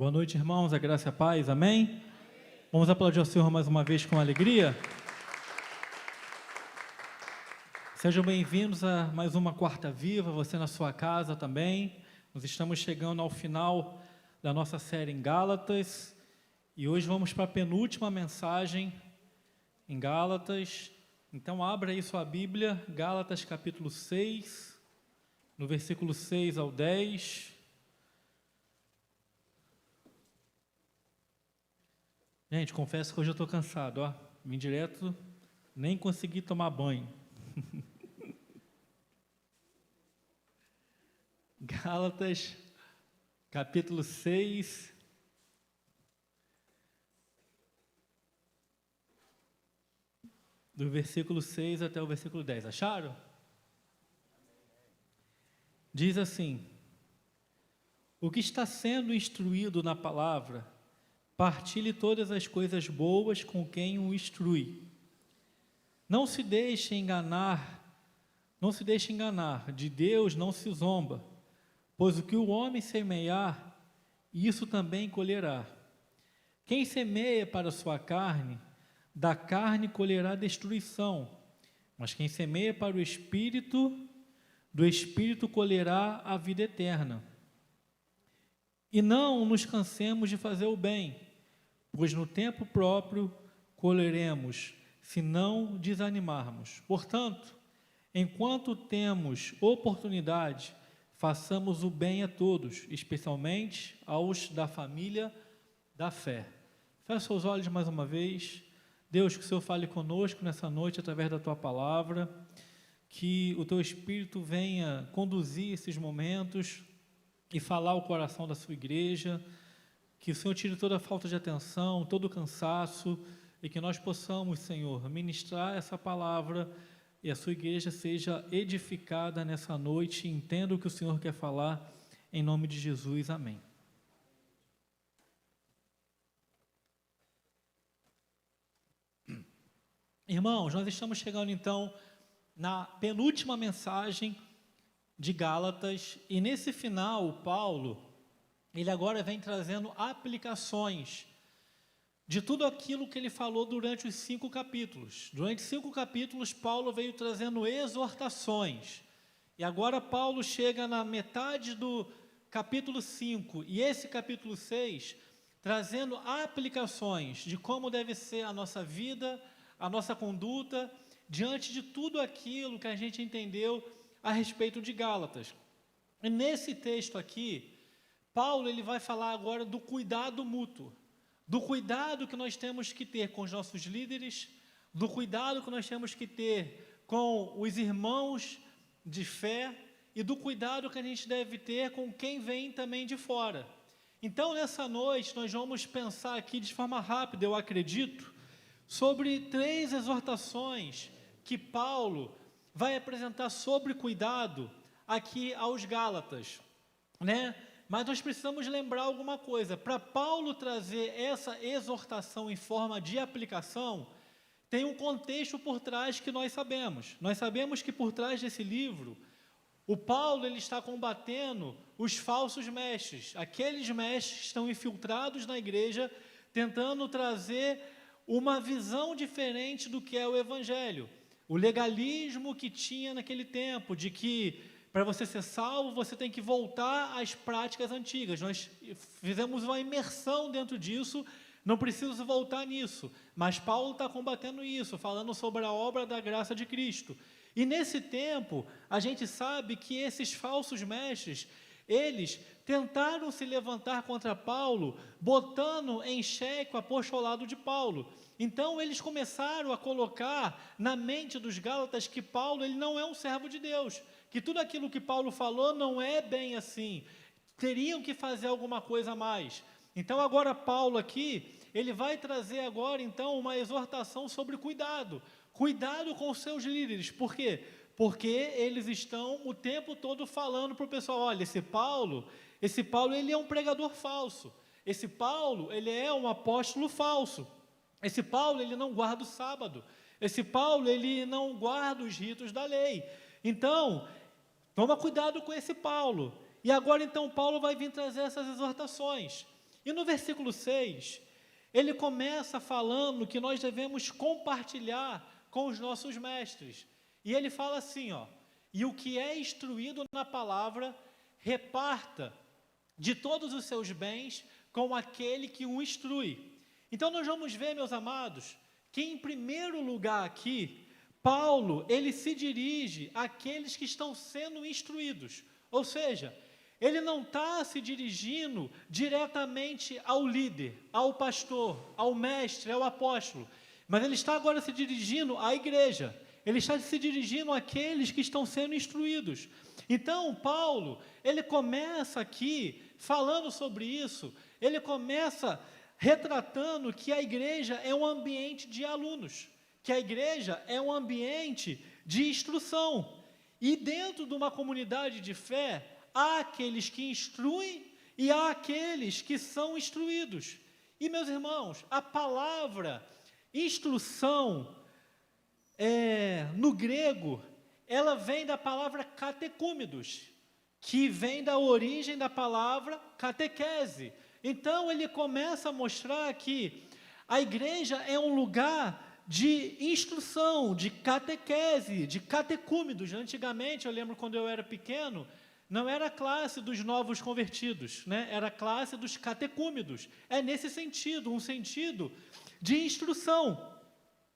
Boa noite, irmãos, a graça e a paz, amém? Vamos aplaudir ao Senhor mais uma vez com alegria? Sejam bem-vindos a mais uma Quarta Viva, você na sua casa também. Nós estamos chegando ao final da nossa série em Gálatas e hoje vamos para a penúltima mensagem em Gálatas. Então abra aí sua Bíblia, Gálatas capítulo 6, no versículo 6 ao 10. Gente, confesso que hoje eu estou cansado, ó. Vim direto, nem consegui tomar banho. Gálatas, capítulo 6. Do versículo 6 até o versículo 10. Acharam? Diz assim: o que está sendo instruído na palavra, partilhe todas as coisas boas com quem o instrui. Não se deixe enganar, de Deus não se zomba, pois o que o homem semear, isso também colherá. Quem semeia para a sua carne, da carne colherá destruição, mas quem semeia para o Espírito, do Espírito colherá a vida eterna. E não nos cansemos de fazer o bem, pois no tempo próprio colheremos, se não desanimarmos. Portanto, enquanto temos oportunidade, façamos o bem a todos, especialmente aos da família da fé. Feche seus olhos mais uma vez. Deus, que o Senhor fale conosco nessa noite através da Tua palavra, que o Teu Espírito venha conduzir esses momentos e falar ao coração da sua igreja, que o Senhor tire toda a falta de atenção, todo o cansaço, e que nós possamos, Senhor, ministrar essa palavra e a sua igreja seja edificada nessa noite, entenda o que o Senhor quer falar, em nome de Jesus, amém. Irmãos, nós estamos chegando então na penúltima mensagem de Gálatas, e nesse final, o Paulo, ele agora vem trazendo aplicações de tudo aquilo que ele falou durante os 5 capítulos. Durante 5 capítulos, Paulo veio trazendo exortações, e agora Paulo chega na metade do capítulo 5, e esse capítulo 6, trazendo aplicações de como deve ser a nossa vida, a nossa conduta, diante de tudo aquilo que a gente entendeu a respeito de Gálatas. E nesse texto aqui, Paulo ele vai falar agora do cuidado mútuo, do cuidado que nós temos que ter com os nossos líderes, do cuidado que nós temos que ter com os irmãos de fé e do cuidado que a gente deve ter com quem vem também de fora. Então, nessa noite, nós vamos pensar aqui de forma rápida, eu acredito, sobre 3 exortações que Paulo vai apresentar sobre cuidado aqui aos Gálatas, né? Mas nós precisamos lembrar alguma coisa. Para Paulo trazer essa exortação em forma de aplicação, tem um contexto por trás que nós sabemos. Nós sabemos que por trás desse livro, o Paulo ele está combatendo os falsos mestres, aqueles mestres que estão infiltrados na igreja, tentando trazer uma visão diferente do que é o Evangelho. O legalismo que tinha naquele tempo, de que para você ser salvo, você tem que voltar às práticas antigas. Nós fizemos uma imersão dentro disso, não preciso voltar nisso. Mas Paulo está combatendo isso, falando sobre a obra da graça de Cristo. E nesse tempo, a gente sabe que esses falsos mestres, eles tentaram se levantar contra Paulo, botando em xeque o apostolado de Paulo. Então, eles começaram a colocar na mente dos Gálatas que Paulo ele não é um servo de Deus, que tudo aquilo que Paulo falou não é bem assim, teriam que fazer alguma coisa a mais. Então, agora Paulo aqui, ele vai trazer agora, então, uma exortação sobre cuidado com os seus líderes. Por quê? Porque eles estão o tempo todo falando para o pessoal, olha, esse Paulo ele é um pregador falso, esse Paulo ele é um apóstolo falso, esse Paulo ele não guarda o sábado, esse Paulo ele não guarda os ritos da lei. Então, toma cuidado com esse Paulo. E agora então Paulo vai vir trazer essas exortações. E no versículo 6, ele começa falando que nós devemos compartilhar com os nossos mestres. E ele fala assim, ó, e o que é instruído na palavra, reparta de todos os seus bens com aquele que o instrui. Então nós vamos ver, meus amados, que em primeiro lugar aqui, Paulo, ele se dirige àqueles que estão sendo instruídos. Ou seja, ele não está se dirigindo diretamente ao líder, ao pastor, ao mestre, ao apóstolo, mas ele está agora se dirigindo à igreja. Ele está se dirigindo àqueles que estão sendo instruídos. Então, Paulo, ele começa aqui falando sobre isso, ele começa retratando que a igreja é um ambiente de alunos, que a igreja é um ambiente de instrução. E dentro de uma comunidade de fé, há aqueles que instruem e há aqueles que são instruídos. E, meus irmãos, a palavra instrução, no grego, ela vem da palavra catecúmedos, que vem da origem da palavra catequese. Então, ele começa a mostrar que a igreja é um lugar de instrução, de catequese, de catecúmedos. Antigamente, eu lembro quando eu era pequeno, não era a classe dos novos convertidos, né? Era a classe dos catecúmedos. É nesse sentido, um sentido de instrução.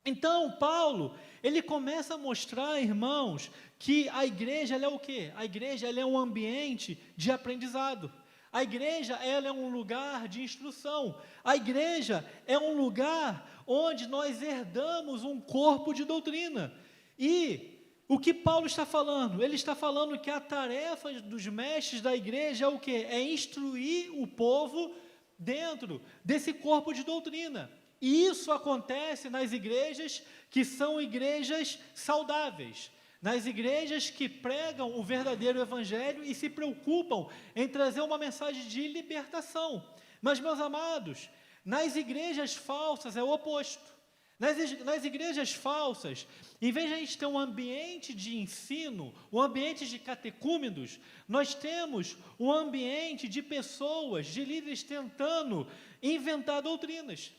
Então, Paulo, ele começa a mostrar, irmãos, que a igreja, ela é o quê? A igreja, ela é um ambiente de aprendizado. A igreja, ela é um lugar de instrução. A igreja é um lugar onde nós herdamos um corpo de doutrina. E o que Paulo está falando? Ele está falando que a tarefa dos mestres da igreja é o quê? É instruir o povo dentro desse corpo de doutrina. E isso acontece nas igrejas que são igrejas saudáveis, nas igrejas que pregam o verdadeiro evangelho e se preocupam em trazer uma mensagem de libertação. Mas, meus amados, nas igrejas falsas é o oposto. Nas igrejas falsas, em vez de a gente ter um ambiente de ensino, um ambiente de catecúmenos, nós temos um ambiente de pessoas, de líderes tentando inventar doutrinas,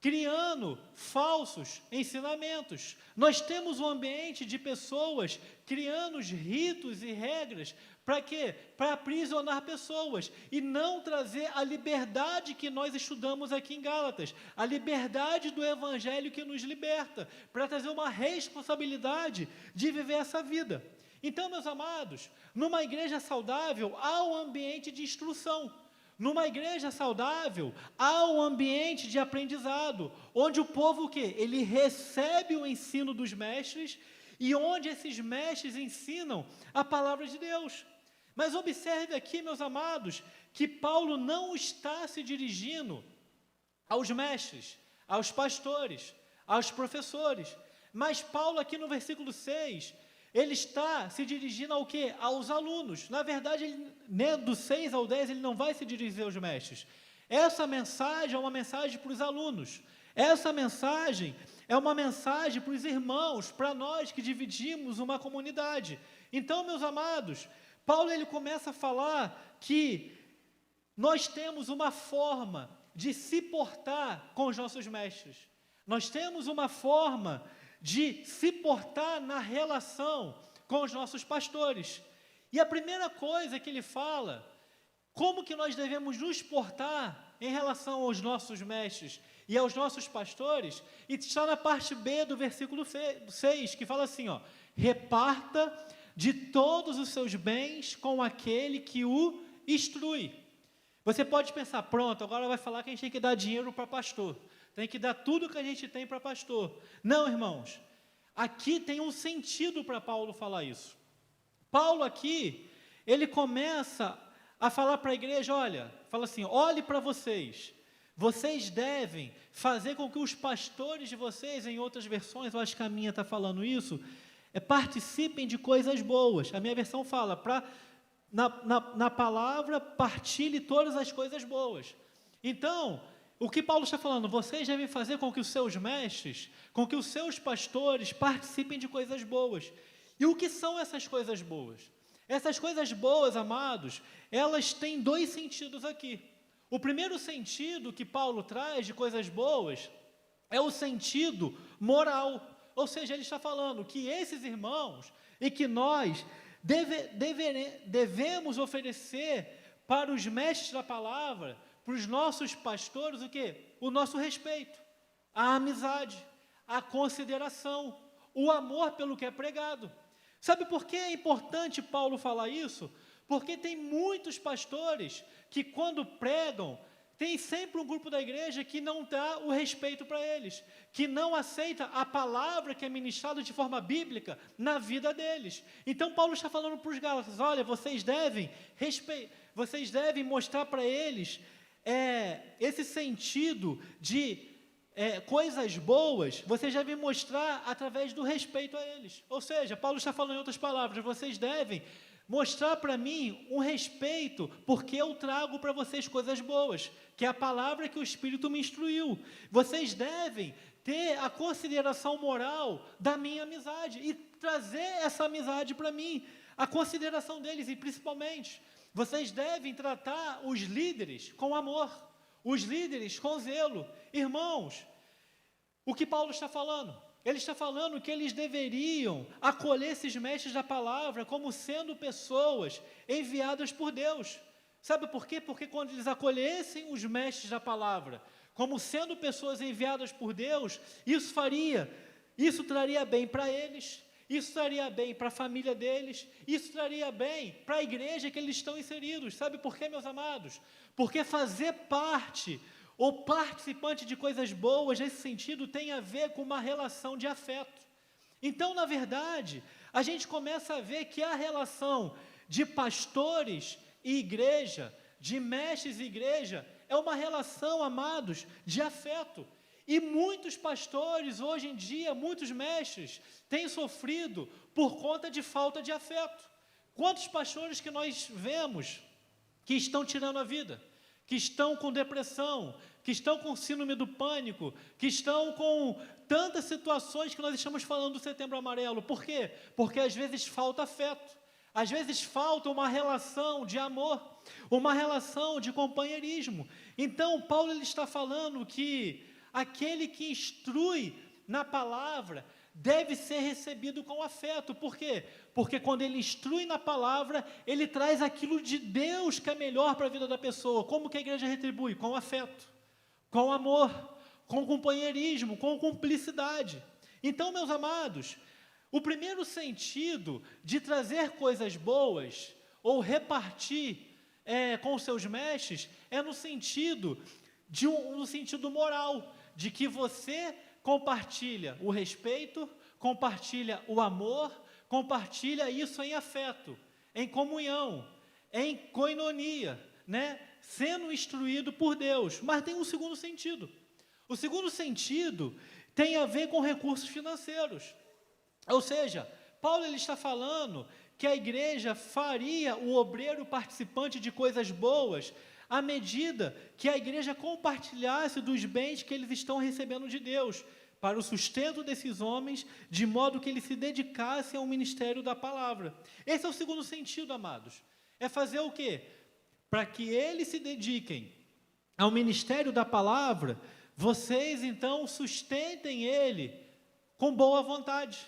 criando falsos ensinamentos. Nós temos um ambiente de pessoas criando ritos e regras. Para quê? Para aprisionar pessoas e não trazer a liberdade que nós estudamos aqui em Gálatas, a liberdade do Evangelho que nos liberta, para trazer uma responsabilidade de viver essa vida. Então, meus amados, numa igreja saudável, há um ambiente de instrução. Numa igreja saudável, há um ambiente de aprendizado, onde o povo, o quê? Ele recebe o ensino dos mestres e onde esses mestres ensinam a palavra de Deus. Mas observe aqui, meus amados, que Paulo não está se dirigindo aos mestres, aos pastores, aos professores, mas Paulo aqui no versículo 6, ele está se dirigindo ao quê? Aos alunos. Na verdade, ele, do 6 ao 10, ele não vai se dirigir aos mestres. Essa mensagem é uma mensagem para os alunos. Essa mensagem é uma mensagem para os irmãos, para nós que dividimos uma comunidade. Então, meus amados, Paulo ele começa a falar que nós temos uma forma de se portar com os nossos mestres. Nós temos uma forma de se portar na relação com os nossos pastores. E a primeira coisa que ele fala, como que nós devemos nos portar em relação aos nossos mestres e aos nossos pastores, e está na parte B do versículo 6, que fala assim, ó, reparta de todos os seus bens com aquele que o instrui. Você pode pensar, pronto, agora vai falar que a gente tem que dar dinheiro para pastor, tem que dar tudo que a gente tem para pastor. Não, irmãos, aqui tem um sentido para Paulo falar isso. Paulo aqui, ele começa a falar para a igreja, olha, fala assim, olhe para vocês devem fazer com que os pastores de vocês, em outras versões, eu acho que a minha está falando isso, participem de coisas boas. A minha versão fala, na palavra, partilhe todas as coisas boas. Então, o que Paulo está falando? Vocês devem fazer com que os seus mestres, com que os seus pastores participem de coisas boas. E o que são essas coisas boas? Essas coisas boas, amados, elas têm dois sentidos aqui. O primeiro sentido que Paulo traz de coisas boas é o sentido moral. Ou seja, ele está falando que esses irmãos e que nós devemos oferecer para os mestres da palavra, para os nossos pastores, o quê? O nosso respeito, a amizade, a consideração, o amor pelo que é pregado. Sabe por que é importante Paulo falar isso? Porque tem muitos pastores que, quando pregam, tem sempre um grupo da igreja que não dá o respeito para eles, que não aceita a palavra que é ministrada de forma bíblica na vida deles. Então Paulo está falando para os Gálatas: olha, vocês devem mostrar para eles esse sentido de coisas boas, vocês devem mostrar através do respeito a eles. Ou seja, Paulo está falando em outras palavras: vocês devem mostrar para mim um respeito, porque eu trago para vocês coisas boas, que é a palavra que o Espírito me instruiu. Vocês devem ter a consideração moral da minha amizade e trazer essa amizade para mim, a consideração deles, e principalmente, vocês devem tratar os líderes com amor, os líderes com zelo. Irmãos, o que Paulo está falando? Ele está falando que eles deveriam acolher esses mestres da palavra como sendo pessoas enviadas por Deus. Sabe por quê? Porque quando eles acolhessem os mestres da palavra como sendo pessoas enviadas por Deus, isso traria bem para eles, isso traria bem para a família deles, isso traria bem para a igreja que eles estão inseridos. Sabe por quê, meus amados? Porque fazer parte ou participante de coisas boas, nesse sentido, tem a ver com uma relação de afeto. Então, na verdade, a gente começa a ver que a relação de pastores e igreja, de mestres e igreja, é uma relação, amados, de afeto. E muitos pastores, hoje em dia, muitos mestres, têm sofrido por conta de falta de afeto. Quantos pastores que nós vemos que estão tirando a vida, que estão com depressão, que estão com síndrome do pânico, que estão com tantas situações que nós estamos falando do Setembro Amarelo. Por quê? Porque às vezes falta afeto, às vezes falta uma relação de amor, uma relação de companheirismo. Então, Paulo ele está falando que aquele que instrui na palavra deve ser recebido com afeto. Por quê? Porque quando ele instrui na palavra, ele traz aquilo de Deus que é melhor para a vida da pessoa. Como que a igreja retribui? Com afeto, com amor, com companheirismo, com cumplicidade. Então, meus amados, o primeiro sentido de trazer coisas boas ou repartir com os seus mestres é no sentido moral, de que você compartilha o respeito, compartilha o amor, compartilha isso em afeto, em comunhão, em koinonia, né? Sendo instruído por Deus. Mas tem um segundo sentido. O segundo sentido tem a ver com recursos financeiros. Ou seja, Paulo ele está falando que a igreja faria o obreiro participante de coisas boas à medida que a igreja compartilhasse dos bens que eles estão recebendo de Deus, para o sustento desses homens, de modo que eles se dedicassem ao ministério da palavra. Esse é o segundo sentido, amados. É fazer o quê? Para que eles se dediquem ao ministério da palavra, vocês então sustentem ele com boa vontade.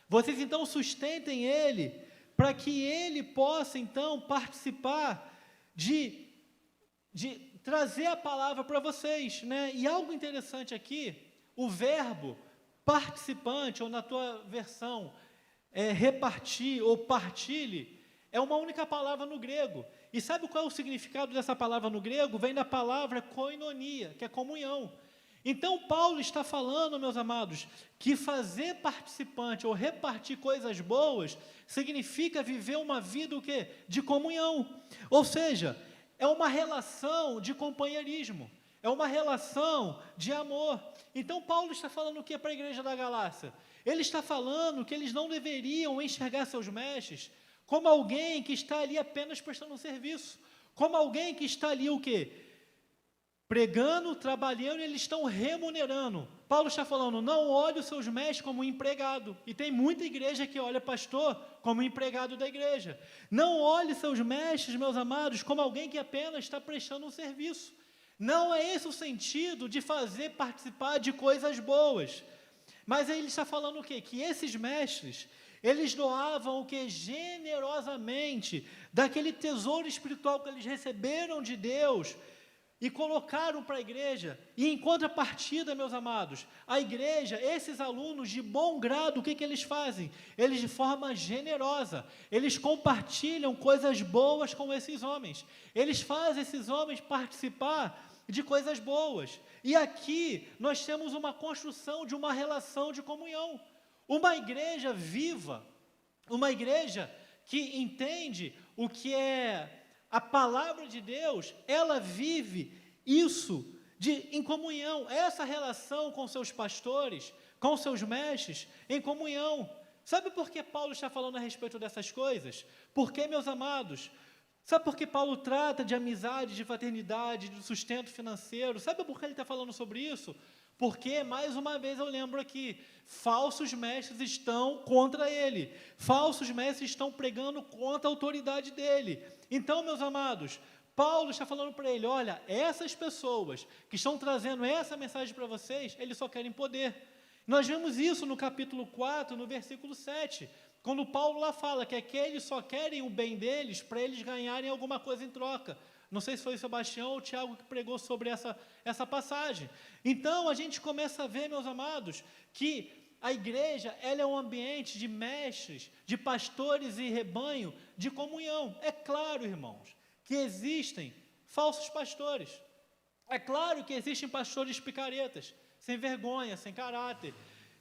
Vocês então sustentem ele para que ele possa então participar de trazer a palavra para vocês, né? E algo interessante aqui, o verbo participante, ou na tua versão, repartir ou partilhe, é uma única palavra no grego. E sabe qual é o significado dessa palavra no grego? Vem da palavra koinonia, que é comunhão. Então, Paulo está falando, meus amados, que fazer participante ou repartir coisas boas significa viver uma vida o quê? De comunhão. Ou seja, é uma relação de companheirismo, é uma relação de amor. Então, Paulo está falando o que para a igreja da Galácia? Ele está falando que eles não deveriam enxergar seus mestres como alguém que está ali apenas prestando um serviço, como alguém que está ali o quê? Pregando, trabalhando, e eles estão remunerando. Paulo está falando, não olhe os seus mestres como um empregado. E tem muita igreja que olha pastor como empregado da igreja. Não olhe seus mestres, meus amados, como alguém que apenas está prestando um serviço. Não é esse o sentido de fazer participar de coisas boas. Mas aí ele está falando o quê? Que esses mestres, eles doavam o quê? Generosamente, daquele tesouro espiritual que eles receberam de Deus, e colocaram para a igreja. E em contrapartida, meus amados, a igreja, esses alunos de bom grado, o que eles fazem? Eles, de forma generosa, eles compartilham coisas boas com esses homens. Eles fazem esses homens participar de coisas boas. E aqui nós temos uma construção de uma relação de comunhão. Uma igreja viva, uma igreja que entende o que é a palavra de Deus, ela vive isso em comunhão, essa relação com seus pastores, com seus mestres, em comunhão. Sabe por que Paulo está falando a respeito dessas coisas? Porque, meus amados, sabe por que Paulo trata de amizade, de fraternidade, de sustento financeiro? Sabe por que ele está falando sobre isso? Porque, mais uma vez eu lembro aqui, falsos mestres estão contra ele, falsos mestres estão pregando contra a autoridade dele. Então, meus amados, Paulo está falando para ele, olha, essas pessoas que estão trazendo essa mensagem para vocês, eles só querem poder. Nós vemos isso no capítulo 4, no versículo 7, quando Paulo lá fala que aqueles só querem o bem deles para eles ganharem alguma coisa em troca. Não sei se foi o Sebastião ou o Tiago que pregou sobre essa passagem. Então, a gente começa a ver, meus amados, que a igreja, ela é um ambiente de mestres, de pastores e rebanho, de comunhão. É claro, irmãos, que existem falsos pastores. É claro que existem pastores picaretas, sem vergonha, sem caráter.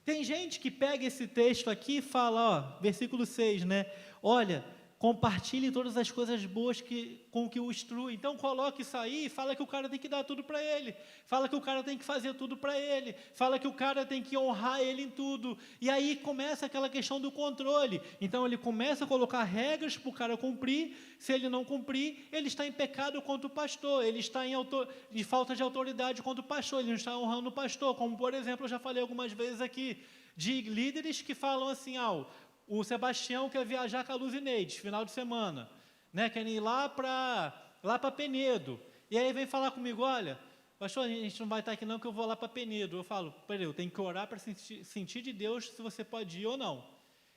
Tem gente que pega esse texto aqui e fala, versículo 6, né? Olha, compartilhe todas as coisas boas com que o instrui. Então, coloque isso aí e fala que o cara tem que dar tudo para ele. Fala que o cara tem que fazer tudo para ele. Fala que o cara tem que honrar ele em tudo. E aí começa aquela questão do controle. Então, ele começa a colocar regras para o cara cumprir. Se ele não cumprir, ele está em pecado contra o pastor. Ele está em falta de autoridade contra o pastor. Ele não está honrando o pastor. Como, por exemplo, eu já falei algumas vezes aqui, de líderes que falam assim, o Sebastião quer viajar com a Luzineide, final de semana, né? Quer ir lá para Penedo. E aí vem falar comigo, olha, pastor, a gente não vai estar aqui não, que eu vou lá para Penedo. Eu falo, peraí, eu tenho que orar para sentir de Deus se você pode ir ou não.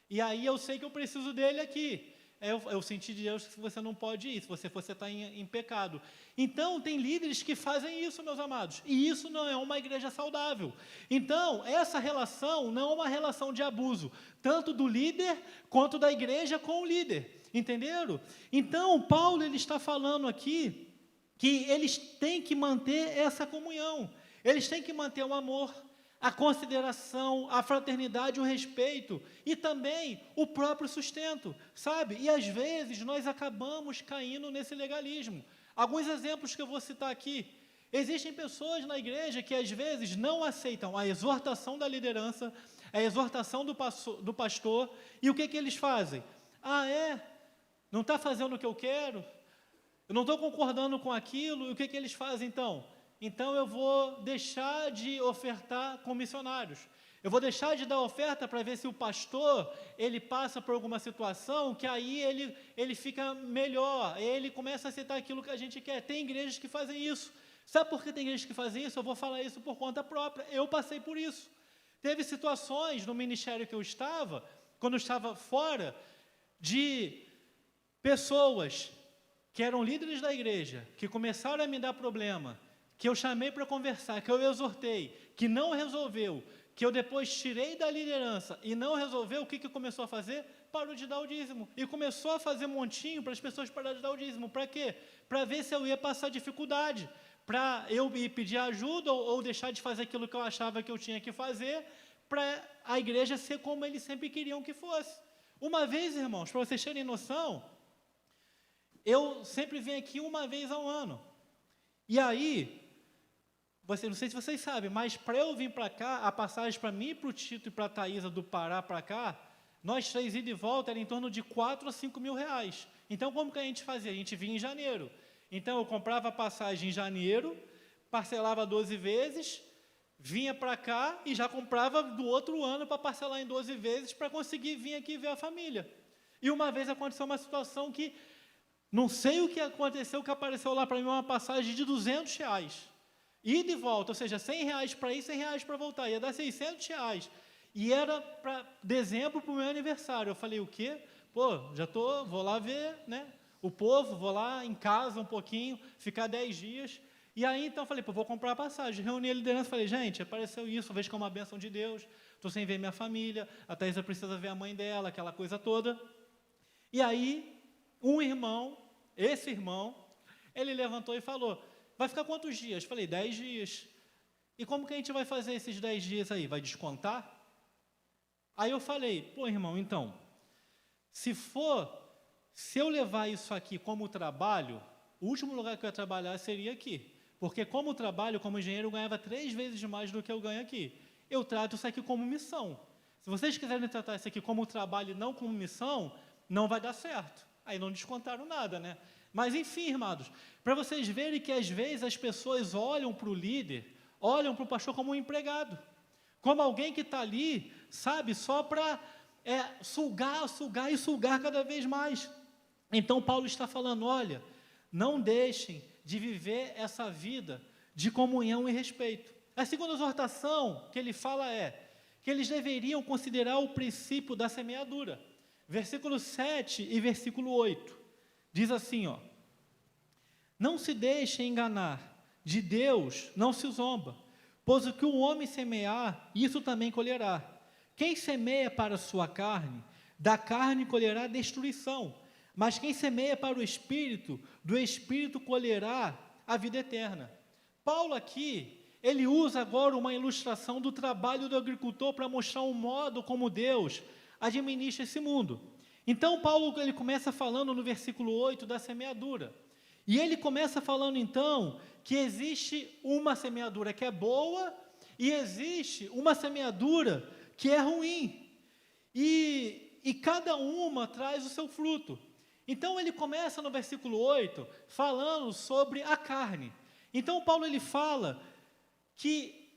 E aí eu sei que eu preciso dele aqui. Eu senti de Deus que você não pode ir, se você está em pecado. Então, tem líderes que fazem isso, meus amados, e isso não é uma igreja saudável. Então, essa relação não é uma relação de abuso, tanto do líder quanto da igreja com o líder, entenderam? Então, Paulo ele está falando aqui que eles têm que manter essa comunhão, eles têm que manter o amor, a consideração, a fraternidade, o respeito e também o próprio sustento, sabe? E às vezes nós acabamos caindo nesse legalismo. Alguns exemplos que eu vou citar aqui. Existem pessoas na igreja que às vezes não aceitam a exortação da liderança, a exortação do pastor, e o que eles fazem? Não está fazendo o que eu quero? Eu não estou concordando com aquilo, e o que eles fazem então? Então eu vou deixar de ofertar com missionários. Eu vou deixar de dar oferta para ver se o pastor, ele passa por alguma situação, que aí ele fica melhor, ele começa a aceitar aquilo que a gente quer. Tem igrejas que fazem isso. Sabe por que tem igrejas que fazem isso? Eu vou falar isso por conta própria. Eu passei por isso. Teve situações no ministério que eu estava, quando eu estava fora, de pessoas que eram líderes da igreja, que começaram a me dar problema, que eu chamei para conversar, que eu exortei, que não resolveu, que eu depois tirei da liderança e não resolveu, o que começou a fazer? Parou de dar o dízimo. E começou a fazer montinho para as pessoas pararem de dar o dízimo. Para quê? Para ver se eu ia passar dificuldade, para eu ir pedir ajuda ou deixar de fazer aquilo que eu achava que eu tinha que fazer, para a igreja ser como eles sempre queriam que fosse. Uma vez, irmãos, para vocês terem noção, eu sempre venho aqui uma vez ao ano. E aí, não sei se vocês sabem, mas para eu vir para cá, a passagem para mim, para o Tito e para a Thaisa do Pará para cá, nós três ida e volta era em torno de 4 a 5 mil reais. Então, como que a gente fazia? A gente vinha em janeiro. Então, eu comprava a passagem em janeiro, parcelava 12 vezes, vinha para cá e já comprava do outro ano para parcelar em 12 vezes para conseguir vir aqui ver a família. E uma vez aconteceu uma situação que Não sei o que aconteceu, que apareceu lá para mim uma passagem de R$ 200. Ida e volta, ou seja, R$ 100 para ir, R$ 100 para voltar. Ia dar R$ 600. E era para dezembro, para o meu aniversário. Eu falei, o quê? Pô, vou lá ver, né? O povo, vou lá em casa um pouquinho, ficar 10 dias. E aí, então, eu falei, pô, vou comprar a passagem. Reuni a liderança, falei, gente, apareceu isso, vejo que é uma bênção de Deus. Estou sem ver minha família, a Thaisa precisa ver a mãe dela, aquela coisa toda. E aí, esse irmão, ele levantou e falou, vai ficar quantos dias? Falei, 10 dias. E como que a gente vai fazer esses 10 dias aí? Vai descontar? Aí eu falei, pô, irmão, então, se eu levar isso aqui como trabalho, o último lugar que eu ia trabalhar seria aqui. Porque como trabalho, como engenheiro, eu ganhava 3 vezes mais do que eu ganho aqui. Eu trato isso aqui como missão. Se vocês quiserem tratar isso aqui como trabalho e não como missão, não vai dar certo. Aí não descontaram nada, né? Mas enfim, irmãos, para vocês verem que às vezes as pessoas olham para o líder, olham para o pastor como um empregado, como alguém que está ali, sabe, só para sugar cada vez mais. Então Paulo está falando, olha, não deixem de viver essa vida de comunhão e respeito. A segunda exortação que ele fala é que eles deveriam considerar o princípio da semeadura. Versículo 7 e versículo 8, diz assim, ó, não se deixem enganar, de Deus não se zomba, pois o que o homem semear, isso também colherá. Quem semeia para a sua carne, da carne colherá destruição, mas quem semeia para o Espírito, do Espírito colherá a vida eterna. Paulo aqui, ele usa agora uma ilustração do trabalho do agricultor para mostrar o modo como Deus administra esse mundo. Então Paulo ele começa falando no versículo 8 da semeadura. E ele começa falando então que existe uma semeadura que é boa e existe uma semeadura que é ruim. E cada uma traz o seu fruto. Então ele começa no versículo 8 falando sobre a carne. Então Paulo ele fala que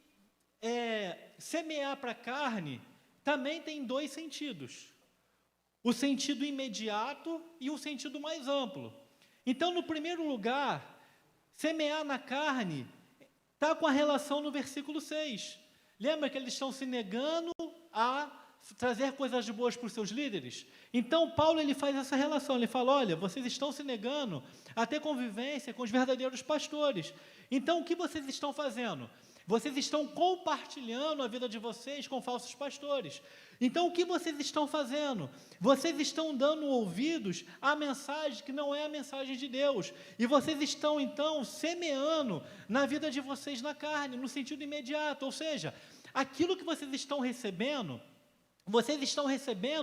semear para a carne também tem 2 sentidos. O sentido imediato e o sentido mais amplo. Então, no primeiro lugar, semear na carne está com a relação no versículo 6. Lembra que eles estão se negando a trazer coisas boas para os seus líderes? Então, Paulo ele faz essa relação, ele fala, olha, vocês estão se negando a ter convivência com os verdadeiros pastores. Então, o que vocês estão fazendo? Vocês estão compartilhando a vida de vocês com falsos pastores. Então, o que vocês estão fazendo? Vocês estão dando ouvidos à mensagem que não é a mensagem de Deus. E vocês estão, então, semeando na vida de vocês na carne, no sentido imediato. Ou seja, aquilo que vocês estão recebendo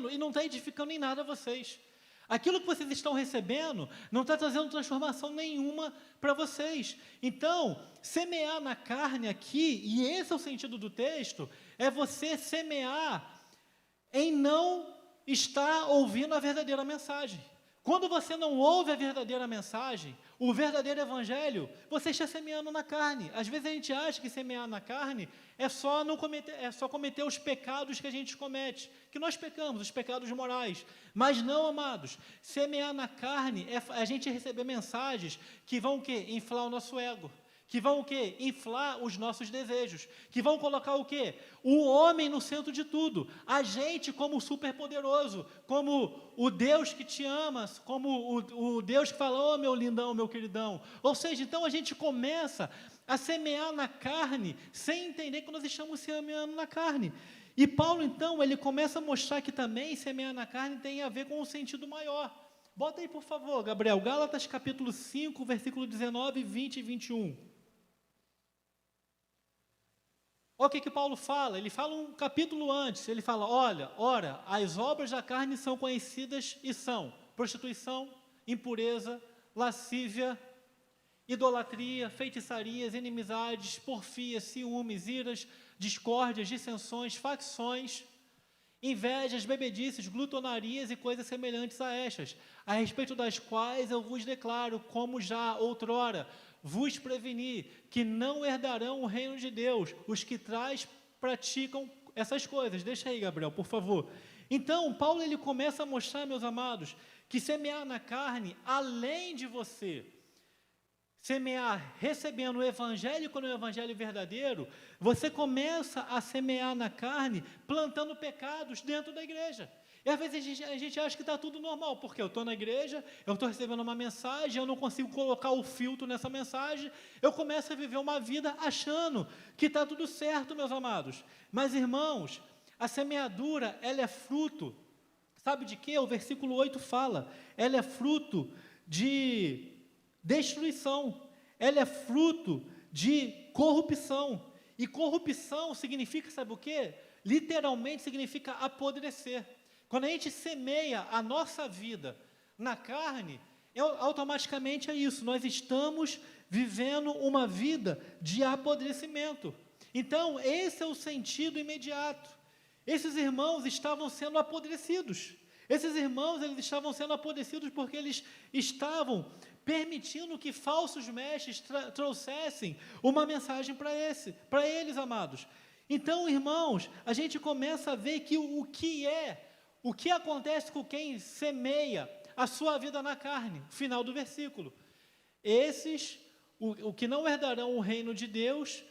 e não está edificando em nada vocês. Aquilo que vocês estão recebendo não está trazendo transformação nenhuma para vocês. Então, semear na carne aqui, e esse é o sentido do texto, é você semear em não estar ouvindo a verdadeira mensagem. Quando você não ouve a verdadeira mensagem, o verdadeiro evangelho, você está semeando na carne. Às vezes a gente acha que semear na carne é só cometer os pecados que a gente comete, que nós pecamos, os pecados morais. Mas não, amados, semear na carne é a gente receber mensagens que vão o quê? Inflar o nosso ego. Que vão o quê? Inflar os nossos desejos, que vão colocar o quê? O homem no centro de tudo, a gente como superpoderoso, como o Deus que te ama, como o Deus que fala, oh meu lindão, meu queridão. Ou seja, então a gente começa a semear na carne, sem entender que nós estamos semeando na carne. E Paulo então, ele começa a mostrar que também semear na carne tem a ver com um sentido maior. Bota aí por favor, Gabriel, Gálatas capítulo 5, versículo 19, 20 e 21. Olha o que Paulo fala, ele fala um capítulo antes, ele fala, ora, as obras da carne são conhecidas e são prostituição, impureza, lascívia, idolatria, feitiçarias, inimizades, porfias, ciúmes, iras, discórdias, dissensões, facções, invejas, bebedices, glutonarias e coisas semelhantes a estas, a respeito das quais eu vos declaro, como já outrora vos preveni, que não herdarão o reino de Deus, os que praticam essas coisas. Deixa aí, Gabriel, por favor. Então, Paulo ele começa a mostrar, meus amados, que semear na carne, além de você semear recebendo o evangelho, quando é o evangelho verdadeiro, você começa a semear na carne, plantando pecados dentro da igreja. E às vezes a gente acha que está tudo normal, porque eu estou na igreja, eu estou recebendo uma mensagem, eu não consigo colocar o filtro nessa mensagem, eu começo a viver uma vida achando que está tudo certo, meus amados. Mas, irmãos, a semeadura, ela é fruto, sabe de quê? O versículo 8 fala, ela é fruto de destruição, ela é fruto de corrupção, e corrupção significa, sabe o quê? Literalmente significa apodrecer. Quando a gente semeia a nossa vida na carne, automaticamente é isso, nós estamos vivendo uma vida de apodrecimento. Então, esse é o sentido imediato. Esses irmãos estavam sendo apodrecidos. Esses irmãos, eles estavam sendo apodrecidos porque eles estavam permitindo que falsos mestres trouxessem uma mensagem para eles, amados. Então, irmãos, a gente começa a ver que o que acontece com quem semeia a sua vida na carne, final do versículo. Esses, o que não herdarão o reino de Deus,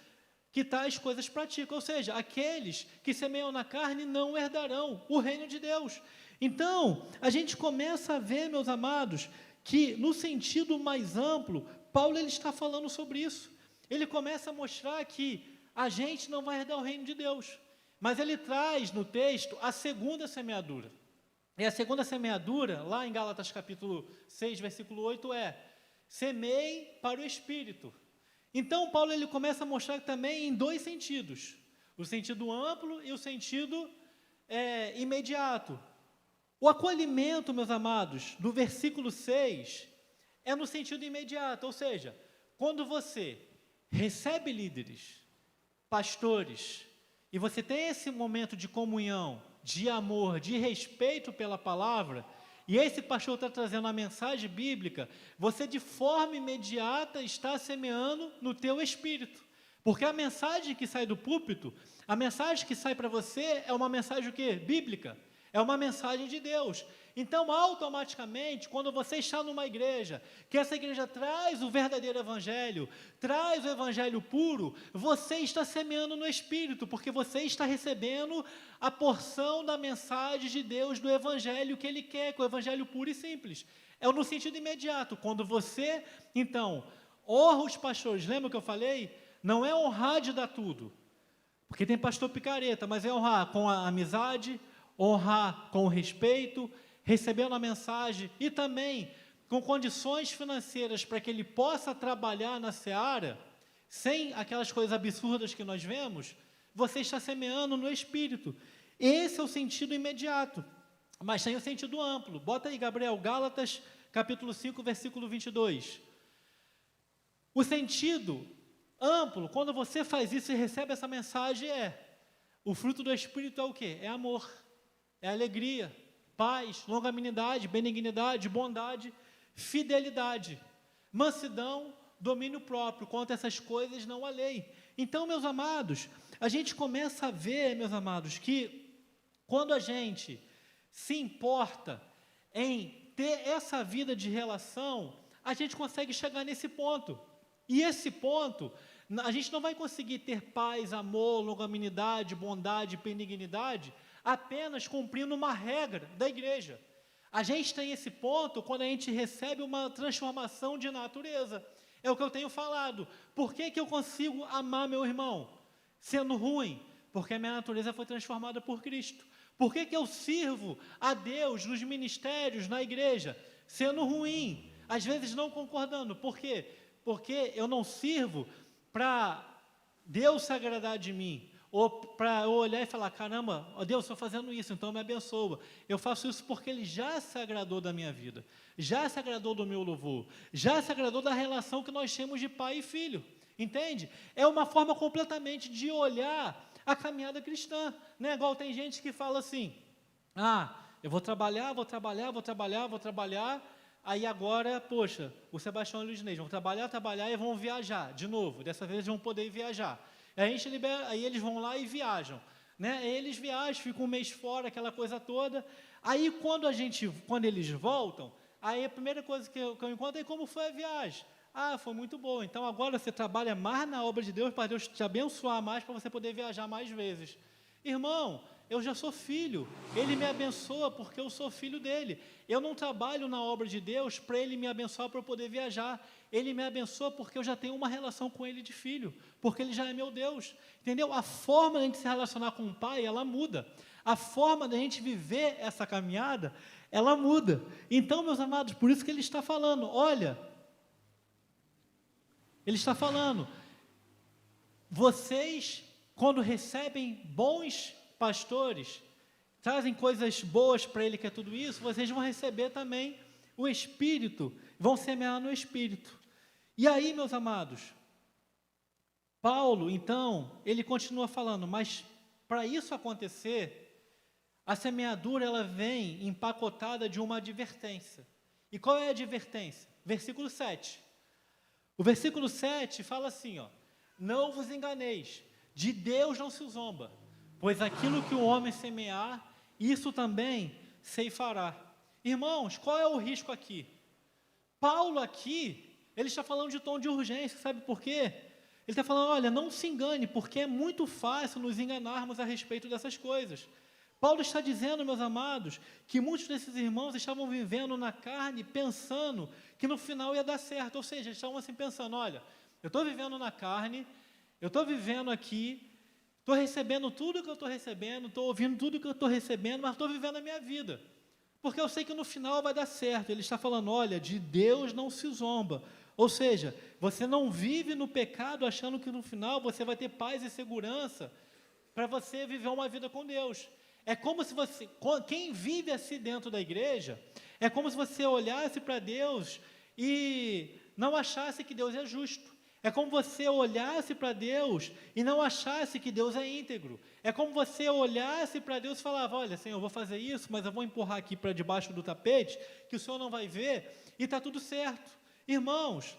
que tais coisas praticam, ou seja, aqueles que semeiam na carne não herdarão o reino de Deus. Então, a gente começa a ver, meus amados, que no sentido mais amplo, Paulo ele está falando sobre isso. Ele começa a mostrar que a gente não vai herdar o reino de Deus, mas ele traz no texto a segunda semeadura. E a segunda semeadura, lá em Gálatas capítulo 6, versículo 8, é: semeie para o Espírito. Então, Paulo ele começa a mostrar também em dois sentidos, o sentido amplo e o sentido imediato. O acolhimento, meus amados, do versículo 6, é no sentido imediato, ou seja, quando você recebe líderes, pastores, e você tem esse momento de comunhão, de amor, de respeito pela palavra, e esse pastor está trazendo a mensagem bíblica, você de forma imediata está semeando no teu espírito, porque a mensagem que sai do púlpito, a mensagem que sai para você é uma mensagem o quê? Bíblica, é uma mensagem de Deus. Então, automaticamente, quando você está numa igreja, que essa igreja traz o verdadeiro evangelho, traz o evangelho puro, você está semeando no Espírito, porque você está recebendo a porção da mensagem de Deus, do evangelho que Ele quer, que é o evangelho puro e simples. É no sentido imediato, quando você, então, honra os pastores, lembra o que eu falei? Não é honrar de dar tudo, porque tem pastor picareta, mas é honrar com a amizade, honrar com respeito, recebendo a mensagem e também com condições financeiras para que ele possa trabalhar na seara, sem aquelas coisas absurdas que nós vemos, você está semeando no Espírito. Esse é o sentido imediato, mas tem o sentido amplo. Bota aí, Gabriel, Gálatas, capítulo 5, versículo 22. O sentido amplo, quando você faz isso e recebe essa mensagem, o fruto do Espírito é o quê? É amor, é alegria, paz, longanimidade, benignidade, bondade, fidelidade, mansidão, domínio próprio. Contra essas coisas não há lei. Então, meus amados, a gente começa a ver, meus amados, que quando a gente se importa em ter essa vida de relação, a gente consegue chegar nesse ponto. E esse ponto, a gente não vai conseguir ter paz, amor, longanimidade, bondade, benignidade, apenas cumprindo uma regra da igreja. A gente tem esse ponto quando a gente recebe uma transformação de natureza. É o que eu tenho falado. Por que eu consigo amar meu irmão sendo ruim? Porque a minha natureza foi transformada por Cristo. Por que eu sirvo a Deus nos ministérios, na igreja, sendo ruim? Às vezes não concordando. Por quê? Porque eu não sirvo para Deus se agradar de mim, ou para eu olhar e falar, caramba, ó Deus, estou fazendo isso, então me abençoa. Eu faço isso porque Ele já se agradou da minha vida, já se agradou do meu louvor, já se agradou da relação que nós temos de pai e filho, entende? É uma forma completamente de olhar a caminhada cristã, não é igual tem gente que fala assim, eu vou trabalhar, aí agora, poxa, o Sebastião e o Luiz Ney vão trabalhar e vão viajar de novo, dessa vez vão poder viajar. Aí a gente libera, aí eles vão lá e viajam. né? Eles viajam, ficam um mês fora, aquela coisa toda. Aí, quando eles voltam, aí a primeira coisa que eu encontro é como foi a viagem. Ah, foi muito boa. Então, agora você trabalha mais na obra de Deus, para Deus te abençoar mais, para você poder viajar mais vezes. Irmão, eu já sou filho. Ele me abençoa porque eu sou filho dele. Eu não trabalho na obra de Deus para ele me abençoar para eu poder viajar. Ele me abençoa porque eu já tenho uma relação com ele de filho, porque ele já é meu Deus. Entendeu? A forma de a gente se relacionar com o Pai, ela muda. A forma de a gente viver essa caminhada, ela muda. Então, meus amados, por isso que ele está falando, olha, ele está falando, vocês, quando recebem bons pastores, trazem coisas boas para ele, que é tudo isso, vocês vão receber também o Espírito, vão semear no Espírito. E aí, meus amados, Paulo, então, ele continua falando, mas para isso acontecer, a semeadura, ela vem empacotada de uma advertência. E qual é a advertência? Versículo 7. O versículo 7 fala assim, ó, não vos enganeis, de Deus não se zomba, pois aquilo que o homem semear, isso também ceifará. Irmãos, qual é o risco aqui? Paulo aqui, ele está falando de tom de urgência, sabe por quê? Ele está falando, olha, não se engane, porque é muito fácil nos enganarmos a respeito dessas coisas. Paulo está dizendo, meus amados, que muitos desses irmãos estavam vivendo na carne, pensando que no final ia dar certo, ou seja, eles estavam assim pensando, olha, eu estou vivendo na carne, eu estou vivendo aqui, estou recebendo tudo que eu estou recebendo, estou ouvindo tudo que eu estou recebendo, mas estou vivendo a minha vida, porque eu sei que no final vai dar certo. Ele está falando, olha, de Deus não se zomba, ou seja, você não vive no pecado achando que no final você vai ter paz e segurança para você viver uma vida com Deus. É como se você, quem vive assim dentro da igreja, é como se você olhasse para Deus e não achasse que Deus é justo. É como você olhasse para Deus e não achasse que Deus é íntegro. É como você olhasse para Deus e falava, olha, Senhor, eu vou fazer isso, mas eu vou empurrar aqui para debaixo do tapete, que o Senhor não vai ver, e está tudo certo. Irmãos,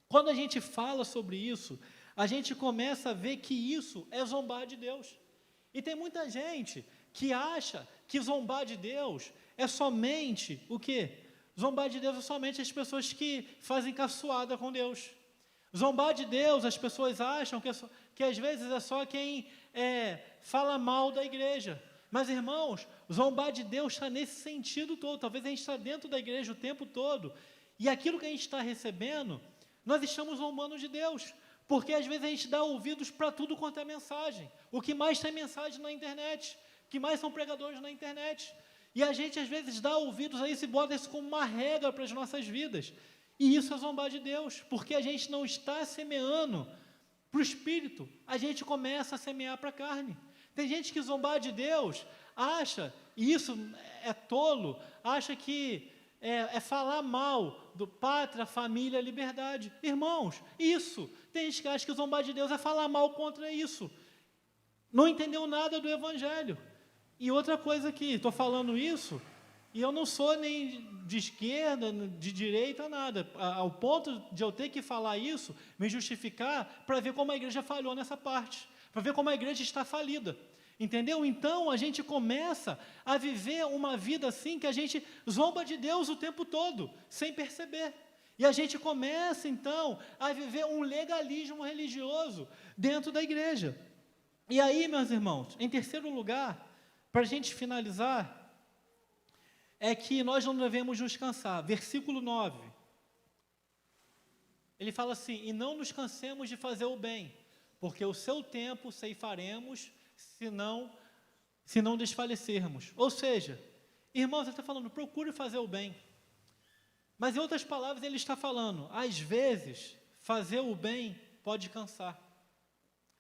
quando a gente fala sobre isso, a gente começa a ver que isso é zombar de Deus. E tem muita gente que acha que zombar de Deus é somente o quê? Zombar de Deus é somente as pessoas que fazem caçoada com Deus. Zombar de Deus, as pessoas acham que às vezes é só quem fala mal da igreja. Mas, irmãos, zombar de Deus está nesse sentido todo. Talvez a gente está dentro da igreja o tempo todo, e aquilo que a gente está recebendo, nós estamos zombando de Deus. Porque às vezes a gente dá ouvidos para tudo quanto é mensagem. O que mais tem mensagem na internet, o que mais são pregadores na internet. E a gente às vezes dá ouvidos a isso e bota isso como uma regra para as nossas vidas. E isso é zombar de Deus, porque a gente não está semeando para o Espírito, a gente começa a semear para a carne. Tem gente que zombar de Deus acha, e isso é tolo, acha que é falar mal do pátria, família, liberdade. Irmãos, isso, tem gente que acha que zombar de Deus é falar mal contra isso. Não entendeu nada do Evangelho. E outra coisa aqui, estou falando isso, e eu não sou nem de esquerda, de direita, nada, ao ponto de eu ter que falar isso, me justificar, para ver como a igreja falhou nessa parte, para ver como a igreja está falida. Entendeu? Então, a gente começa a viver uma vida assim, que a gente zomba de Deus o tempo todo, sem perceber. E a gente começa, então, a viver um legalismo religioso dentro da igreja. E aí, meus irmãos, em terceiro lugar, para a gente finalizar, é que nós não devemos nos cansar. Versículo 9. Ele fala assim, e não nos cansemos de fazer o bem, porque o seu tempo ceifaremos, se não desfalecermos. Ou seja, irmãos, ele está falando, procure fazer o bem. Mas em outras palavras, ele está falando, às vezes, fazer o bem pode cansar.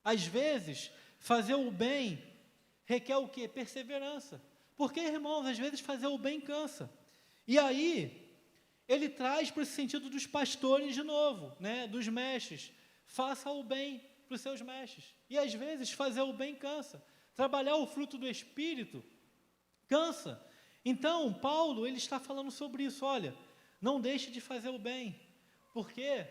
Às vezes, fazer o bem requer o quê? Perseverança. Porque, irmãos, às vezes fazer o bem cansa. E aí, ele traz para esse sentido dos pastores de novo, né? Dos mestres. Faça o bem para os seus mestres. E às vezes fazer o bem cansa. Trabalhar o fruto do Espírito cansa. Então, Paulo, ele está falando sobre isso. Olha, não deixe de fazer o bem. Porque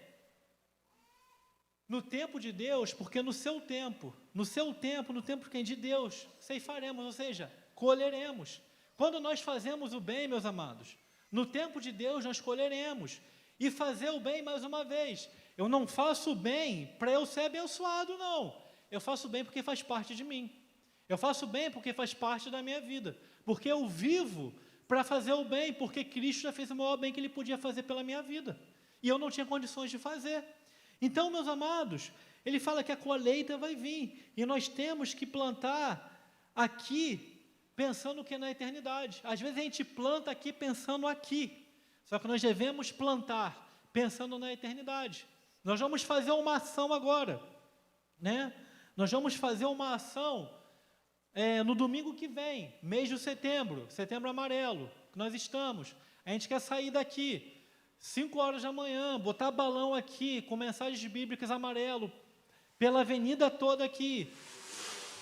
no tempo de Deus, porque no seu tempo, no tempo de Deus, ceifaremos, ou seja, colheremos. Quando nós fazemos o bem, meus amados, no tempo de Deus nós colheremos. E fazer o bem, mais uma vez, eu não faço o bem para eu ser abençoado, não. Eu faço o bem porque faz parte de mim. Eu faço o bem porque faz parte da minha vida. Porque eu vivo para fazer o bem, porque Cristo já fez o maior bem que Ele podia fazer pela minha vida. E eu não tinha condições de fazer. Então, meus amados, Ele fala que a colheita vai vir. E nós temos que plantar aqui, pensando que na eternidade. Às vezes a gente planta aqui pensando aqui. Só que nós devemos plantar pensando na eternidade. Nós vamos fazer uma ação agora, né? Nós vamos fazer uma ação no domingo que vem, mês de setembro amarelo, que nós estamos. A gente quer sair daqui 5 horas da manhã, botar balão aqui, com mensagens bíblicas amarelo, pela avenida toda aqui,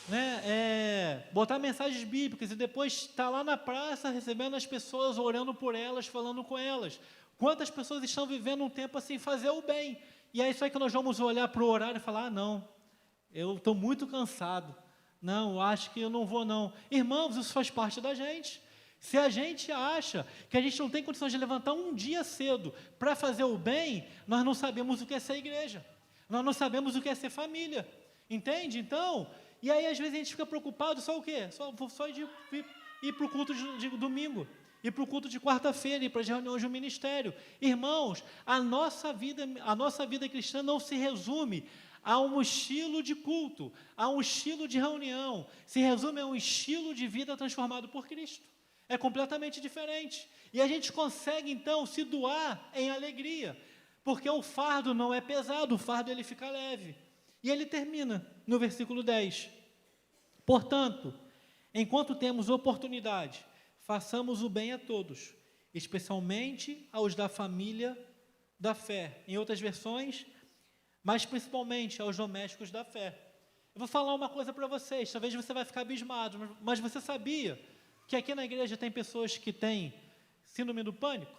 né? Botar mensagens bíblicas e depois estar lá na praça, recebendo as pessoas, orando por elas, falando com elas. Quantas pessoas estão vivendo um tempo assim, fazer o bem? E é isso aí que nós vamos olhar para o horário e falar, não, eu estou muito cansado, não, acho que eu não vou não. Irmãos, isso faz parte da gente. Se a gente acha que a gente não tem condições de levantar um dia cedo para fazer o bem, nós não sabemos o que é ser igreja. Nós não sabemos o que é ser família. Entende? Então, e aí às vezes a gente fica preocupado, só o quê? Só de ir para o culto de domingo, ir para o culto de quarta-feira, ir para as reuniões do ministério. Irmãos, a nossa vida cristã não se resume a um estilo de culto, a um estilo de reunião. Se resume a um estilo de vida transformado por Cristo. É completamente diferente. E a gente consegue, então, se doar em alegria, porque o fardo não é pesado, o fardo ele fica leve. E ele termina no versículo 10. Portanto, enquanto temos oportunidade, façamos o bem a todos, especialmente aos da família da fé. Em outras versões, mas principalmente aos domésticos da fé. Eu vou falar uma coisa para vocês, talvez você vai ficar abismado, mas você sabia que aqui na igreja tem pessoas que têm síndrome do pânico?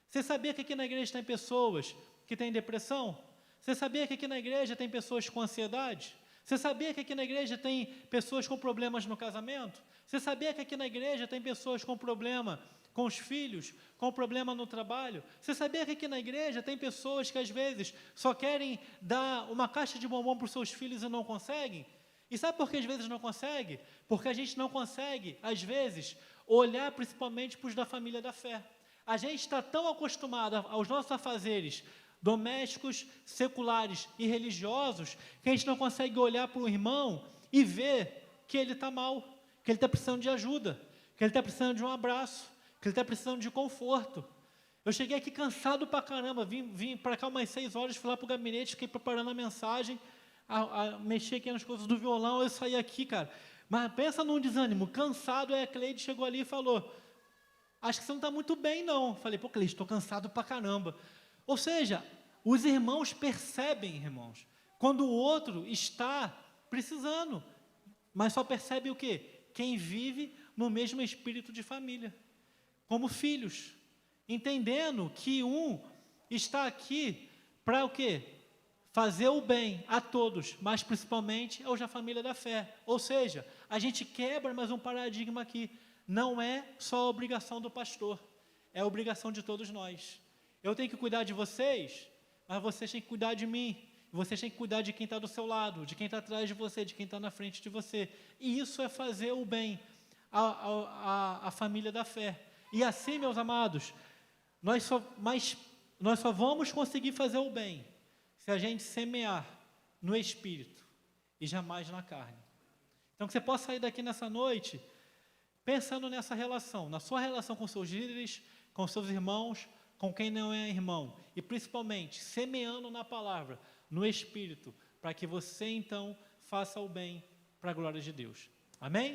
Você sabia que aqui na igreja tem pessoas que têm depressão? Você sabia que aqui na igreja tem pessoas com ansiedade? Você sabia que aqui na igreja tem pessoas com problemas no casamento? Você sabia que aqui na igreja tem pessoas com problema com os filhos, com problema no trabalho? Você sabia que aqui na igreja tem pessoas que às vezes só querem dar uma caixa de bombom para os seus filhos e não conseguem? E sabe por que às vezes não consegue? Porque a gente não consegue, às vezes, olhar principalmente para os da família da fé. A gente está tão acostumado aos nossos afazeres domésticos, seculares e religiosos, que a gente não consegue olhar para o irmão e ver que ele está mal, que ele está precisando de ajuda, que ele está precisando de um abraço, que ele está precisando de conforto. Eu cheguei aqui cansado pra caramba, vim para cá umas 6 horas, fui lá para o gabinete, fiquei preparando a mensagem, mexer aqui nas coisas do violão, eu saí aqui, cara. Mas pensa num desânimo, cansado, a Cleide chegou ali e falou, acho que você não está muito bem não. Falei, pô Cleide, estou cansado pra caramba. Ou seja, os irmãos percebem, irmãos, quando o outro está precisando, mas só percebe o quê? Quem vive no mesmo espírito de família, como filhos, entendendo que um está aqui para o quê? Fazer o bem a todos, mas principalmente aos da família da fé. Ou seja, a gente quebra mais um paradigma aqui. Não é só a obrigação do pastor, é a obrigação de todos nós. Eu tenho que cuidar de vocês, mas vocês têm que cuidar de mim. Vocês têm que cuidar de quem está do seu lado, de quem está atrás de você, de quem está na frente de você. E isso é fazer o bem à família da fé. E assim, meus amados, nós só vamos conseguir fazer o bem se a gente semear no Espírito e jamais na carne. Então, que você possa sair daqui nessa noite pensando nessa relação, na sua relação com seus líderes, com seus irmãos, com quem não é irmão, e principalmente semeando na palavra, no Espírito, para que você então faça o bem para a glória de Deus. Amém?